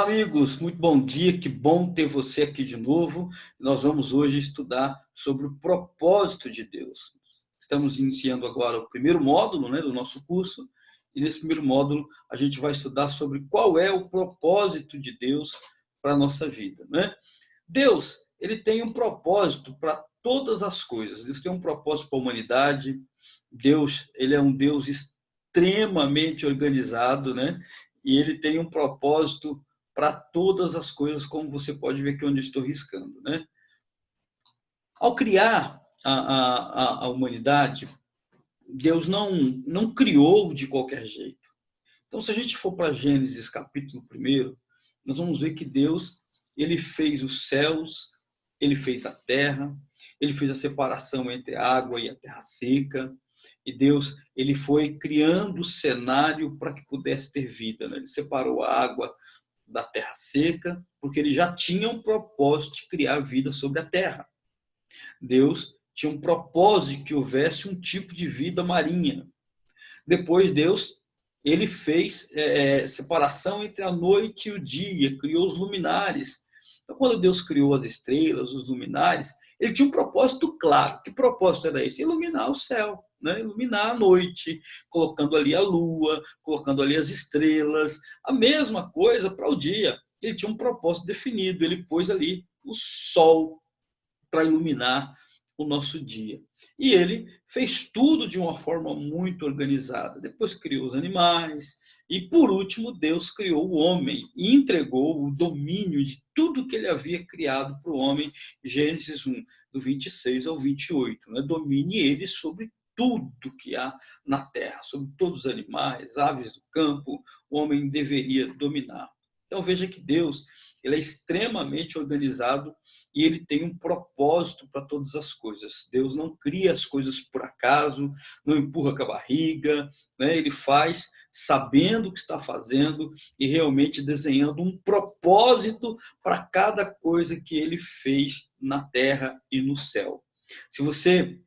Olá, amigos, muito bom dia, que bom ter você aqui de novo. Nós vamos hoje estudar sobre o propósito de Deus. Estamos iniciando agora o primeiro módulo, do nosso curso, e nesse primeiro módulo a gente vai estudar sobre qual é o propósito de Deus para a nossa vida. Deus, ele tem um propósito para todas as coisas. Deus tem um propósito para a humanidade. Deus, ele é um Deus extremamente organizado, e ele tem um propósito para todas as coisas, como você pode ver aqui onde eu estou riscando. Ao criar a humanidade, Deus não criou de qualquer jeito. Então, se a gente for para Gênesis capítulo 1, nós vamos ver que Deus, ele fez os céus, ele fez a terra, ele fez a separação entre a água e a terra seca, e Deus, ele foi criando o cenário para que pudesse ter vida. Ele separou a água da terra seca, porque ele já tinha um propósito de criar vida sobre a terra. Deus tinha um propósito de que houvesse um tipo de vida marinha. Depois Deus, ele fez separação entre a noite e o dia, criou os luminares. Então, quando Deus criou as estrelas, os luminares, ele tinha um propósito claro. Que propósito era esse? Iluminar o céu, iluminar a noite, colocando ali a lua, colocando ali as estrelas. A mesma coisa para o dia. Ele tinha um propósito definido. Ele pôs ali o sol para iluminar o nosso dia. E ele fez tudo de uma forma muito organizada. Depois criou os animais. E, por último, Deus criou o homem e entregou o domínio de tudo que ele havia criado para o homem. Gênesis 1, do 26 ao 28. Domine ele sobre tudo que há na terra, sobre todos os animais, aves do campo, o homem deveria dominar. Então, veja que Deus, ele é extremamente organizado e ele tem um propósito para todas as coisas. Deus não cria as coisas por acaso, não empurra com a barriga, ele faz sabendo o que está fazendo e realmente desenhando um propósito para cada coisa que ele fez na terra e no céu. Se você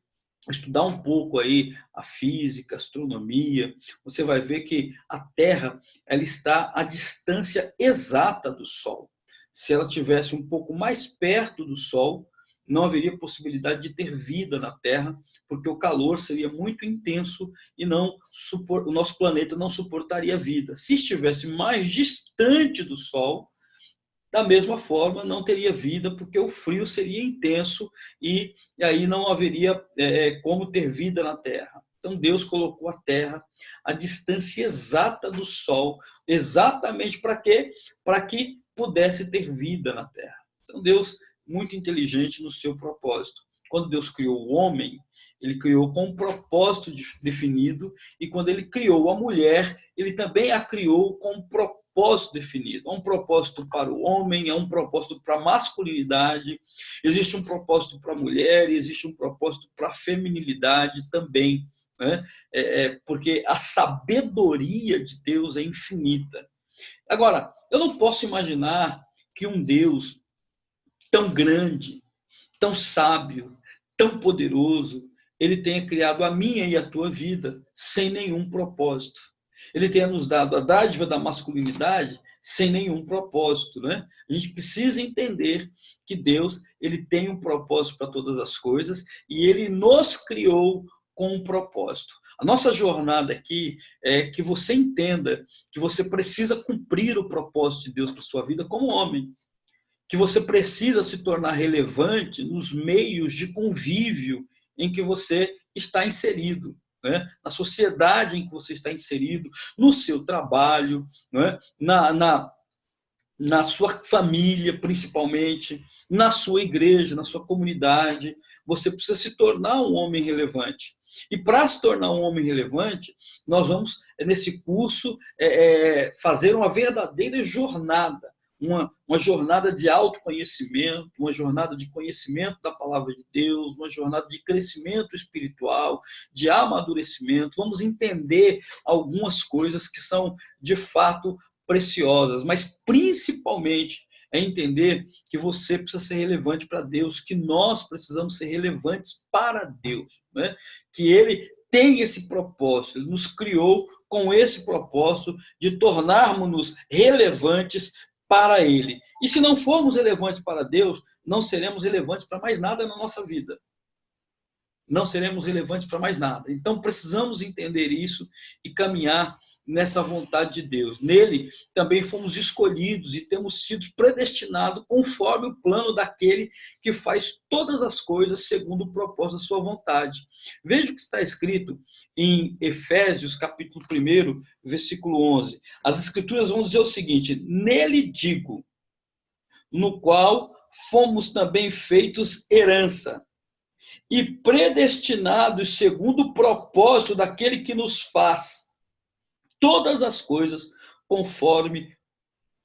estudar um pouco aí a física, a astronomia, você vai ver que a Terra, ela está à distância exata do Sol. Se ela estivesse um pouco mais perto do Sol, não haveria possibilidade de ter vida na Terra, porque o calor seria muito intenso e o nosso planeta não suportaria vida. Se estivesse mais distante do Sol, da mesma forma, não teria vida, porque o frio seria intenso e aí não haveria como ter vida na Terra. Então, Deus colocou a Terra à distância exata do Sol, exatamente para quê? Para que pudesse ter vida na Terra. Então, Deus, muito inteligente no seu propósito. Quando Deus criou o homem, ele criou com um propósito definido, e quando ele criou a mulher, ele também a criou com um propósito definido. Há um propósito para o homem, há um propósito para a masculinidade, existe um propósito para a mulher, existe um propósito para a feminilidade também, porque a sabedoria de Deus é infinita. Agora, eu não posso imaginar que um Deus tão grande, tão sábio, tão poderoso, ele tenha criado a minha e a tua vida sem nenhum propósito. Ele tenha nos dado a dádiva da masculinidade sem nenhum propósito. A gente precisa entender que Deus, ele tem um propósito para todas as coisas e ele nos criou com um propósito. A nossa jornada aqui é que você entenda que você precisa cumprir o propósito de Deus para a sua vida como homem, que você precisa se tornar relevante nos meios de convívio em que você está inserido, na sociedade em que você está inserido, no seu trabalho, na sua família, principalmente, na sua igreja, na sua comunidade. Você precisa se tornar um homem relevante. E para se tornar um homem relevante, nós vamos, nesse curso, fazer uma verdadeira jornada, uma jornada de autoconhecimento, uma jornada de conhecimento da palavra de Deus, uma jornada de crescimento espiritual, de amadurecimento. Vamos entender algumas coisas que são, de fato, preciosas, mas principalmente é entender que você precisa ser relevante para Deus, que nós precisamos ser relevantes para Deus, que ele tem esse propósito, ele nos criou com esse propósito de tornarmos-nos relevantes para Ele. E se não formos relevantes para Deus, não seremos relevantes para mais nada na nossa vida. Não seremos relevantes para mais nada. Então, precisamos entender isso e caminhar nessa vontade de Deus. Nele, também fomos escolhidos e temos sido predestinados conforme o plano daquele que faz todas as coisas segundo o propósito da sua vontade. Veja o que está escrito em Efésios, capítulo 1, versículo 11. As Escrituras vão dizer o seguinte: nele digo, no qual fomos também feitos herança, e predestinados segundo o propósito daquele que nos faz todas as coisas conforme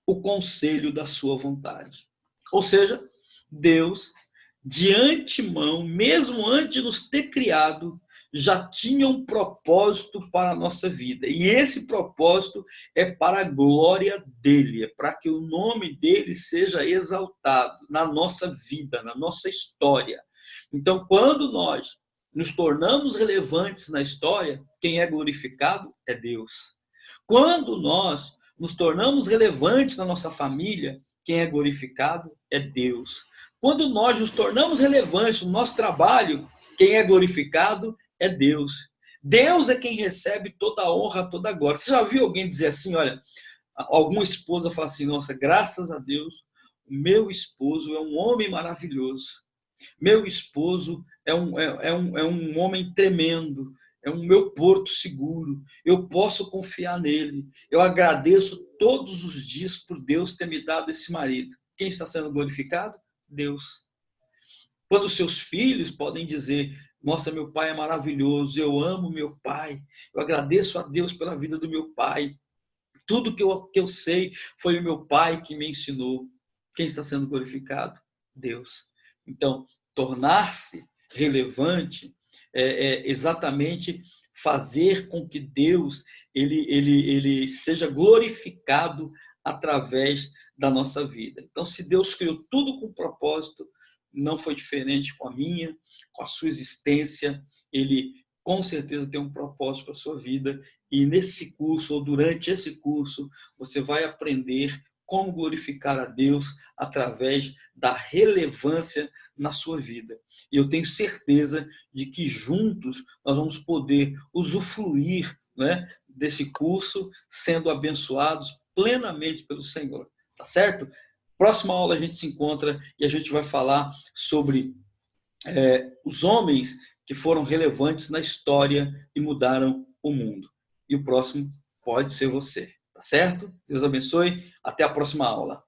o conselho da sua vontade. Ou seja, Deus, de antemão, mesmo antes de nos ter criado, já tinha um propósito para a nossa vida. E esse propósito é para a glória dele, é para que o nome dele seja exaltado na nossa vida, na nossa história. Então, quando nós nos tornamos relevantes na história, quem é glorificado é Deus. Quando nós nos tornamos relevantes na nossa família, quem é glorificado é Deus. Quando nós nos tornamos relevantes no nosso trabalho, quem é glorificado é Deus. Deus é quem recebe toda a honra, toda a glória. Você já viu alguém dizer assim, olha, alguma esposa fala assim, nossa, graças a Deus, o meu esposo é um homem maravilhoso. Meu esposo é um homem tremendo, é um meu porto seguro, eu posso confiar nele. Eu agradeço todos os dias por Deus ter me dado esse marido. Quem está sendo glorificado? Deus. Quando seus filhos podem dizer, nossa, meu pai é maravilhoso, eu amo meu pai, eu agradeço a Deus pela vida do meu pai. Tudo que eu sei foi o meu pai que me ensinou. Quem está sendo glorificado? Deus. Então, tornar-se relevante é exatamente fazer com que Deus ele seja glorificado através da nossa vida. Então, se Deus criou tudo com propósito, não foi diferente com a minha, com a sua existência. Ele com certeza tem um propósito para a sua vida. E nesse curso, ou durante esse curso, você vai aprender como glorificar a Deus através da relevância na sua vida. E eu tenho certeza de que juntos nós vamos poder usufruir, né, desse curso, sendo abençoados plenamente pelo Senhor. Tá certo? Próxima aula a gente se encontra e a gente vai falar sobre os homens que foram relevantes na história e mudaram o mundo. E o próximo pode ser você. Tá certo? Deus abençoe. Até a próxima aula.